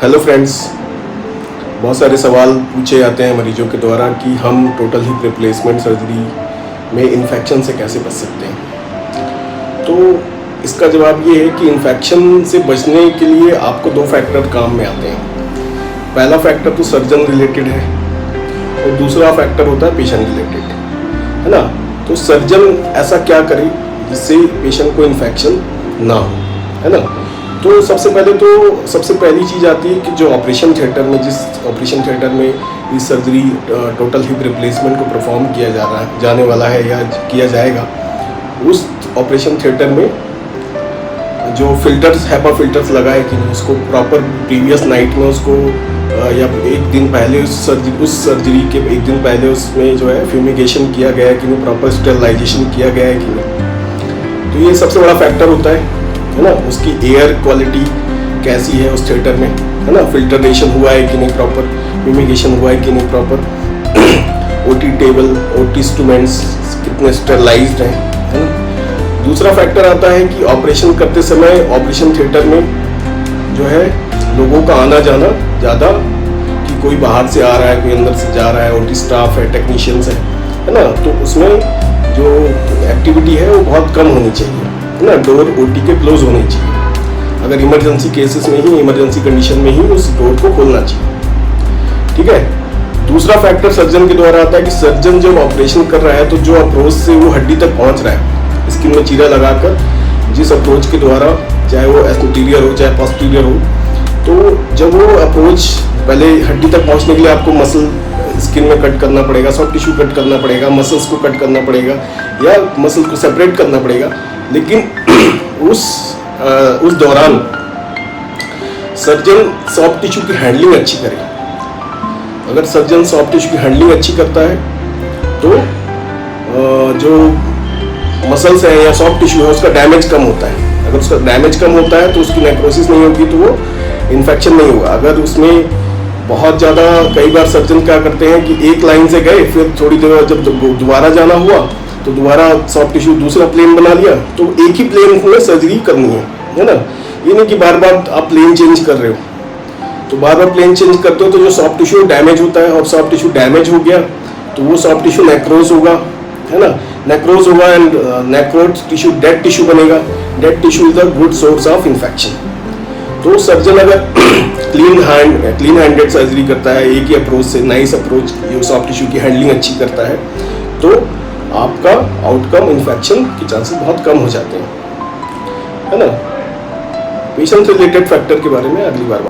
Hello friends, बहुत सारे सवाल पूछे जाते हैं मरीजों के द्वारा कि हम टोटल हिप रिप्लेसमेंट सर्जरी में इन्फेक्शन से कैसे बच सकते हैं। तो इसका जवाब ये है कि इन्फेक्शन से बचने के लिए आपको दो फैक्टर काम में आते हैं। पहला फैक्टर तो सर्जन रिलेटेड है और दूसरा फैक्टर होता है पेशेंट रिलेटेड, है ना। तो सर्जन ऐसा क्या करे जिससे पेशेंट को इन्फेक्शन ना हो, है ना। तो सबसे पहली चीज़ आती है कि जो ऑपरेशन थिएटर में, जिस ऑपरेशन थिएटर में इस सर्जरी टोटल हिप रिप्लेसमेंट को परफॉर्म किया जाने वाला है या किया जाएगा, उस ऑपरेशन थिएटर में जो फिल्टर्स, हैपा फिल्टर्स लगाए कि उसको प्रॉपर प्रीवियस नाइट में उसको या एक दिन पहले उस सर्जरी के एक दिन पहले उसमें जो है फ्यूमिगेशन किया गया है कि नहीं, प्रॉपर स्टेरिलाइजेशन किया गया है कि नहीं। तो ये सबसे बड़ा फैक्टर होता है ना। उसकी एयर क्वालिटी कैसी है उस थिएटर में, है ना। फिल्टरेशन हुआ है कि नहीं प्रॉपर, फ्यूमिगेशन हुआ है कि नहीं proper, OT table, OT instruments कितने स्टेरिलाइज्ड हैं, है ना। दूसरा फैक्टर आता है कि ऑपरेशन करते समय ऑपरेशन थिएटर में जो है लोगों का आना जाना ज़्यादा, कि कोई बाहर से आ रहा है, कोई अंदर से जा रहा है, ओटी स्टाफ है, टेक्नीशियंस है ना। तो उसमें जो एक्टिविटी है वो बहुत कम होनी चाहिए, है ना। डोर ओटी के क्लोज होनी चाहिए। अगर इमरजेंसी केसेस में ही, इमरजेंसी कंडीशन में ही उस डोर को खोलना चाहिए, ठीक है। दूसरा फैक्टर सर्जन के द्वारा आता है कि सर्जन जब ऑपरेशन कर रहा है तो जो अप्रोच से वो हड्डी तक पहुंच रहा है, स्किन में चीरा लगाकर जिस अप्रोच के द्वारा, चाहे वो एंटीरियर हो चाहे पोस्टीरियर हो, तो जब वो अप्रोच पहले हड्डी तक पहुंचने के लिए आपको मसल स्किन में कट करना पड़ेगा, सॉफ्ट टिश्यू कट करना पड़ेगा, मसल्स को कट करना पड़ेगा या मसल को सेपरेट करना पड़ेगा। लेकिन उस दौरान सर्जन सॉफ्ट टिश्यू की हैंडलिंग अच्छी करे। अगर सर्जन सॉफ्ट टिश्यू की हैंडलिंग अच्छी करता है तो जो मसल्स है या सॉफ्ट टिश्यू है उसका डैमेज कम होता है। अगर उसका डैमेज कम होता है तो उसकी नेक्रोसिस नहीं होगी, तो वो इन्फेक्शन नहीं होगा। अगर उसमें बहुत ज़्यादा, कई बार सर्जन क्या करते हैं कि एक लाइन से गए, फिर थोड़ी देर जब दोबारा जाना हुआ तो दोबारा सॉफ्ट टिश्यू दूसरा प्लेन बना लिया, तो एक ही प्लेन में सर्जरी करनी है ना। ये नहीं कि बार बार आप प्लेन चेंज कर रहे हो। तो बार बार प्लेन चेंज करते हो तो जो सॉफ्ट टिश्यू डैमेज होता है, और सॉफ्ट टिश्यू डैमेज हो गया तो वो सॉफ्ट टिश्यू नेक्रोज होगा, है ना। नेक्रोज होगा and necrose tissue dead tissue बनेगा। Dead tissue is a good source of infection. तो सर्जन अगर क्लीन हैंडेड सर्जरी करता है, एक ही अप्रोच से, नाइस अप्रोच, ये सॉफ्ट टिश्यू की हैंडलिंग अच्छी करता है, तो आपका आउटकम, इन्फेक्शन के चांसेस बहुत कम हो जाते हैं, है ना। पेशेंट रिलेटेड फैक्टर के बारे में अगली बार